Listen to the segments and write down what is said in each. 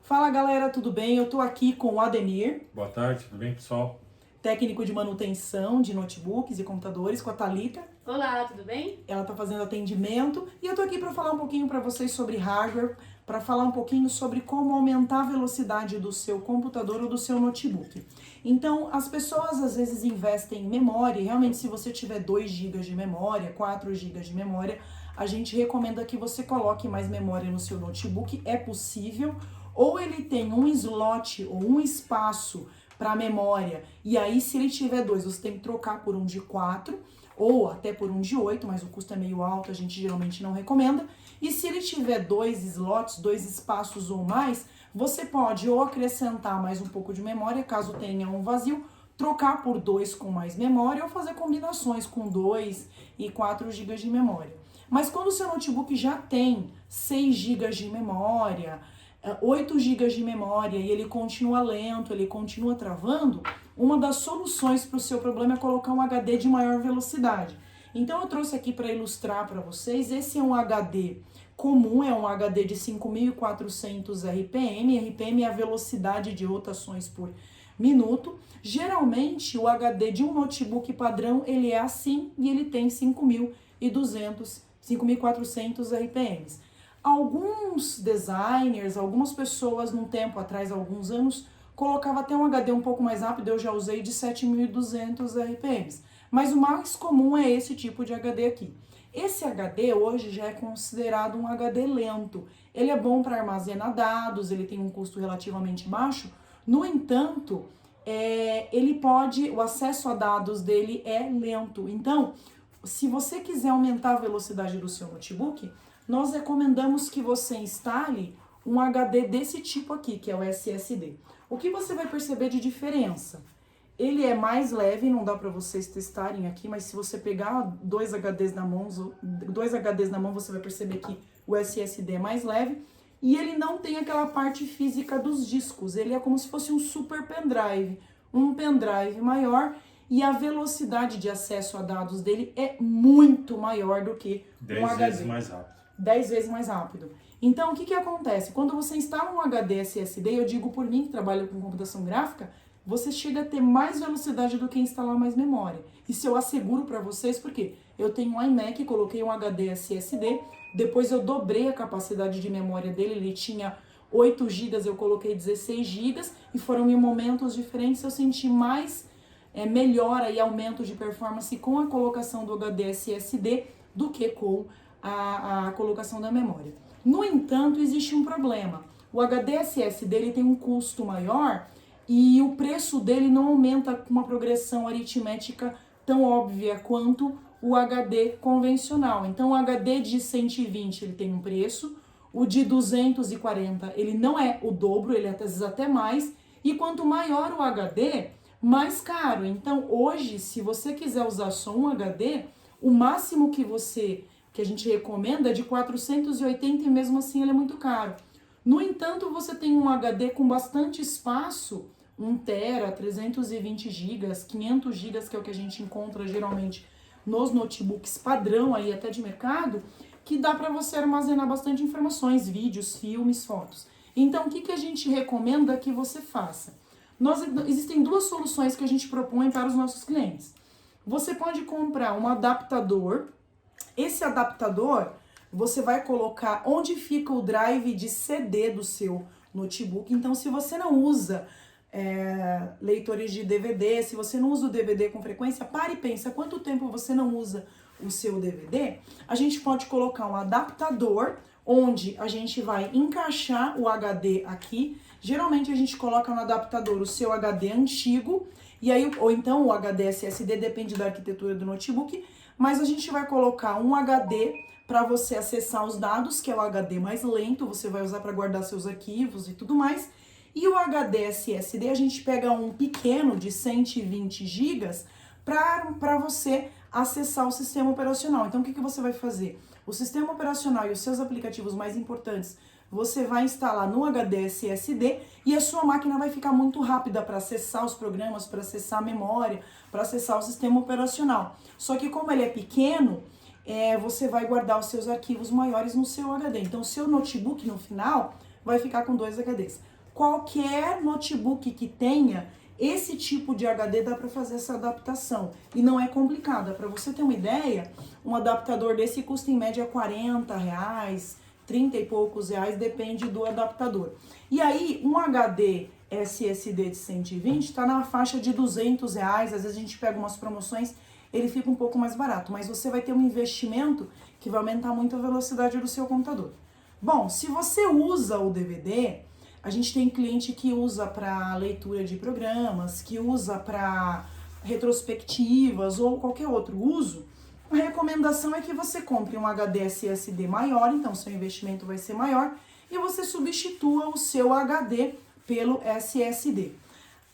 Fala galera, tudo bem? Eu tô aqui com o Ademir. Boa tarde, tudo bem, pessoal? Técnico de manutenção de notebooks e computadores, com a Thalita. Olá, tudo bem? Ela tá fazendo atendimento e eu tô aqui para falar um pouquinho para vocês sobre hardware, para falar um pouquinho sobre como aumentar a velocidade do seu computador ou do seu notebook. Então, as pessoas às vezes investem em memória, e realmente se você tiver 2 GB de memória, 4 GB de memória, a gente recomenda que você coloque mais memória no seu notebook, é possível, ou ele tem um slot ou um espaço para memória, e aí se ele tiver 2, você tem que trocar por um de 4, ou até por um de 8, mas o custo é meio alto, a gente geralmente não recomenda. E se ele tiver 2 slots, 2 espaços ou mais, você pode ou acrescentar mais um pouco de memória, caso tenha um vazio, trocar por 2 com mais memória, ou fazer combinações com 2 e 4 GB de memória. Mas quando o seu notebook já tem 6 GB de memória, 8 GB de memória e ele continua lento, ele continua travando, uma das soluções para o seu problema é colocar um HD de maior velocidade. Então eu trouxe aqui para ilustrar para vocês, esse é um HD comum, é um HD de 5.400 RPM, RPM é a velocidade de rotações por minuto. Geralmente o HD de um notebook padrão, ele é assim e ele tem 5.200, 5.400 RPMs. Alguns designers, algumas pessoas num tempo atrás, alguns anos, colocava até um HD um pouco mais rápido, eu já usei de 7.200 RPMs. Mas o mais comum é esse tipo de HD aqui. Esse HD hoje já é considerado um HD lento. Ele é bom para armazenar dados, ele tem um custo relativamente baixo. No entanto, o acesso a dados dele é lento. Então, se você quiser aumentar a velocidade do seu notebook, nós recomendamos que você instale um HD desse tipo aqui, que é o SSD. O que você vai perceber de diferença? Ele é mais leve, não dá para vocês testarem aqui, mas se você pegar 2 HDs na mão, você vai perceber que o SSD é mais leve e ele não tem aquela parte física dos discos. Ele é como se fosse um super pendrive, um pendrive maior, e a velocidade de acesso a dados dele é muito maior do que um HD. 10 vezes mais rápido. 10 vezes mais rápido. Então, o que acontece? Quando você instala um HD SSD, eu digo por mim que trabalho com computação gráfica, você chega a ter mais velocidade do que instalar mais memória. Isso eu asseguro para vocês, porque eu tenho um iMac, coloquei um HD SSD, depois eu dobrei a capacidade de memória dele, ele tinha 8 GB, eu coloquei 16 GB, e foram em momentos diferentes, eu senti mais melhora e aumento de performance com a colocação do HD SSD do que com a colocação da memória. No entanto, existe um problema. O HD SSD ele tem um custo maior e o preço dele não aumenta com uma progressão aritmética tão óbvia quanto o HD convencional. Então, o HD de 120 ele tem um preço, o de 240 ele não é o dobro, ele é às vezes até mais, e quanto maior o HD, mais caro. Então, hoje, se você quiser usar só um HD, o máximo que a gente recomenda é de 480 e mesmo assim ele é muito caro. No entanto, você tem um HD com bastante espaço, 1 TB, 320 GB, 500 GB, que é o que a gente encontra geralmente nos notebooks padrão aí até de mercado, que dá para você armazenar bastante informações, vídeos, filmes, fotos. Então, o que a gente recomenda que você faça? Existem 2 soluções que a gente propõe para os nossos clientes. Você pode comprar um adaptador. Esse adaptador, você vai colocar onde fica o drive de CD do seu notebook. Então, se você não usa leitores de DVD, se você não usa o DVD com frequência, pare e pensa quanto tempo você não usa o seu DVD. A gente pode colocar um adaptador, onde a gente vai encaixar o HD aqui. Geralmente a gente coloca no adaptador o seu HD antigo, e aí, ou então o HD SSD, depende da arquitetura do notebook, mas a gente vai colocar um HD para você acessar os dados, que é o HD mais lento, você vai usar para guardar seus arquivos e tudo mais. E o HD SSD, a gente pega um pequeno de 120 GB para você acessar o sistema operacional. Então, o que você vai fazer? O sistema operacional e os seus aplicativos mais importantes, você vai instalar no HD SSD e a sua máquina vai ficar muito rápida para acessar os programas, para acessar a memória, para acessar o sistema operacional. Só que como ele é pequeno, você vai guardar os seus arquivos maiores no seu HD. Então, o seu notebook, no final, vai ficar com 2 HDs. qualquer notebook que tenha esse tipo de HD dá para fazer essa adaptação. E não é complicada. Para você ter uma ideia, um adaptador desse custa em média R$40, 30 e poucos reais, depende do adaptador. E aí, um HD SSD de 120 está na faixa de R$200, às vezes a gente pega umas promoções, ele fica um pouco mais barato, mas você vai ter um investimento que vai aumentar muito a velocidade do seu computador. Bom, se você usa o DVD, a gente tem cliente que usa para leitura de programas, que usa para retrospectivas ou qualquer outro uso, a recomendação é que você compre um HD SSD maior, então seu investimento vai ser maior, e você substitua o seu HD pelo SSD.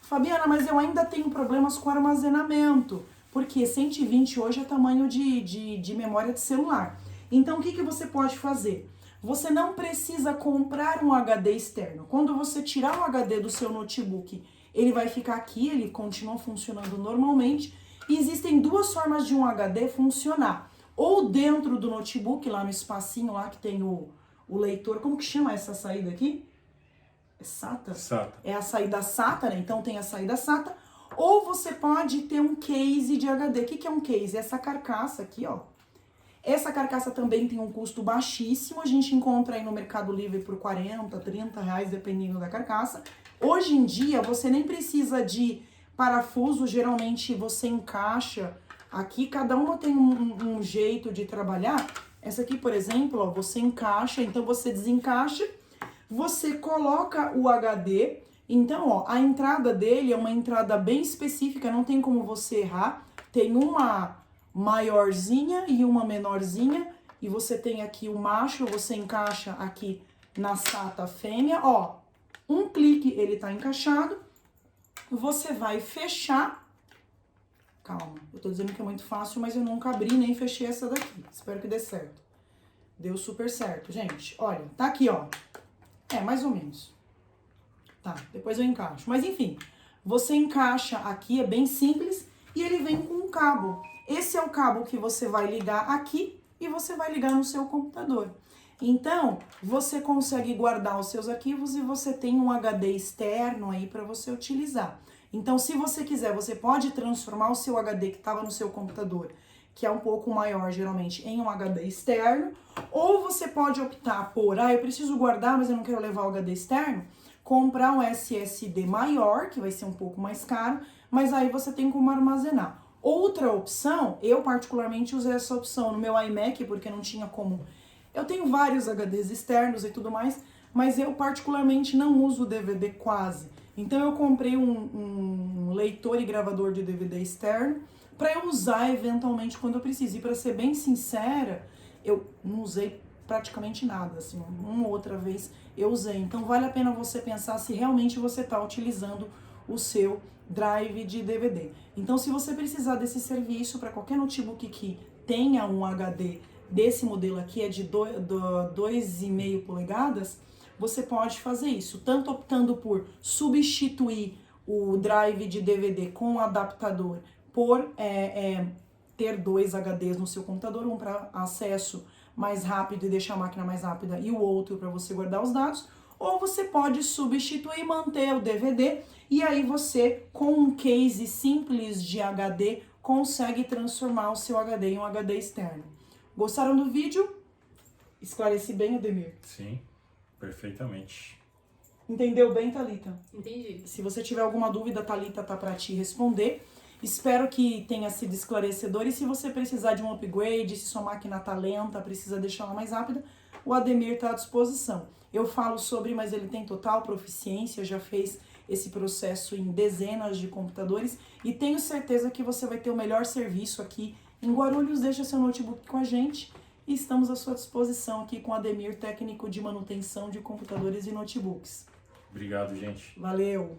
Fabiana, mas eu ainda tenho problemas com armazenamento, porque 120 hoje é tamanho de memória de celular. Então, o que você pode fazer? Você não precisa comprar um HD externo. Quando você tirar o HD do seu notebook, ele vai ficar aqui, ele continua funcionando normalmente. E existem duas formas de um HD funcionar. Ou dentro do notebook, lá no espacinho lá que tem o leitor. Como que chama essa saída aqui? É SATA? SATA. É a saída SATA, né? Então tem a saída SATA. Ou você pode ter um case de HD. O que é um case? Essa carcaça aqui, ó. Essa carcaça também tem um custo baixíssimo, a gente encontra aí no Mercado Livre por 40, 30 reais, dependendo da carcaça. Hoje em dia, você nem precisa de parafuso, geralmente você encaixa aqui, cada uma tem um jeito de trabalhar. Essa aqui, por exemplo, ó, você encaixa, então você desencaixa, você coloca o HD, então ó, a entrada dele é uma entrada bem específica, não tem como você errar, tem uma maiorzinha e uma menorzinha, e você tem aqui o macho, você encaixa aqui na SATA fêmea, ó, um clique ele tá encaixado, você vai fechar, calma, eu tô dizendo que é muito fácil, mas eu nunca abri nem fechei essa daqui, espero que dê certo, deu super certo, gente, olha, tá aqui, ó, mais ou menos, tá, depois eu encaixo, mas enfim, você encaixa aqui, é bem simples, e ele vem com um cabo. Esse é o cabo que você vai ligar aqui e você vai ligar no seu computador. Então, você consegue guardar os seus arquivos e você tem um HD externo aí para você utilizar. Então, se você quiser, você pode transformar o seu HD que estava no seu computador, que é um pouco maior geralmente, em um HD externo, ou você pode optar por, eu preciso guardar, mas eu não quero levar o HD externo, comprar um SSD maior, que vai ser um pouco mais caro, mas aí você tem como armazenar. Outra opção, eu particularmente usei essa opção no meu iMac, porque não tinha como. Eu tenho vários HDs externos e tudo mais, mas eu particularmente não uso DVD quase. Então eu comprei um leitor e gravador de DVD externo para eu usar eventualmente quando eu preciso. E para ser bem sincera, eu não usei praticamente nada, assim, uma ou outra vez eu usei. Então vale a pena você pensar se realmente você está utilizando o seu drive de DVD. Então, se você precisar desse serviço para qualquer notebook que tenha um HD desse modelo aqui, é de 2,5 polegadas, você pode fazer isso, tanto optando por substituir o drive de DVD com o adaptador por ter dois HDs no seu computador, um para acesso mais rápido e deixar a máquina mais rápida e o outro para você guardar os dados, ou você pode substituir e manter o DVD e aí você, com um case simples de HD, consegue transformar o seu HD em um HD externo. Gostaram do vídeo? Esclareci bem, Ademir? Sim, perfeitamente. Entendeu bem, Thalita? Entendi. Se você tiver alguma dúvida, a Thalita tá para te responder. Espero que tenha sido esclarecedor e se você precisar de um upgrade, se sua máquina tá lenta, precisa deixá-la mais rápida, o Ademir está à disposição. Eu falo sobre, mas ele tem total proficiência, já fez esse processo em dezenas de computadores e tenho certeza que você vai ter o melhor serviço aqui em Guarulhos. Deixa seu notebook com a gente e estamos à sua disposição aqui com o Ademir, técnico de manutenção de computadores e notebooks. Obrigado, gente. Valeu!